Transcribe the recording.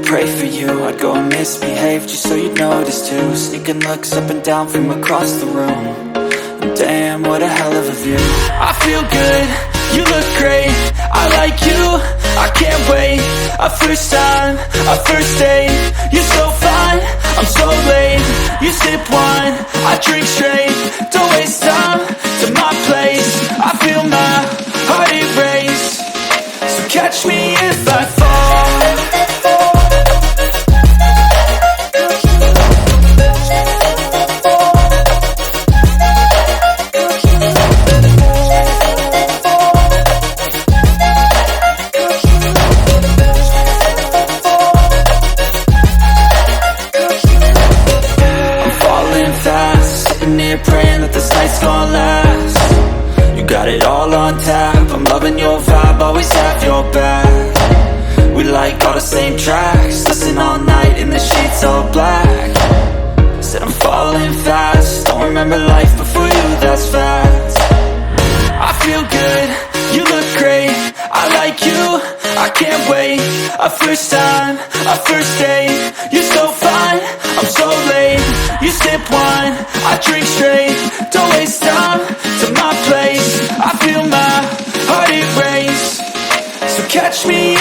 pray for you. I'd go and misbehave just so you'd notice too. Sneaking looks up and down from across the room. And damn, what a hell of a view. I feel good, you look great. I like you, I can't wait. A first time, a first date. You're so fine, I'm so late. You sip wine, I drink straight. Don't waste time to my place. I feel my heart erase. So catch me if I fall. Praying that this night's gonna last. You got it all on tap. I'm loving your vibe, always have your back. We like all the same tracks. Listen all night in the sheets all black. Said I'm falling fast. Don't remember life before you, that's fast. I feel good, you look great. I like you, I can't wait. A first time, a first date. You're so fine, I'm so late. You sip wine, I drink straight. Don't waste time to my place. I feel my heart erase. So catch me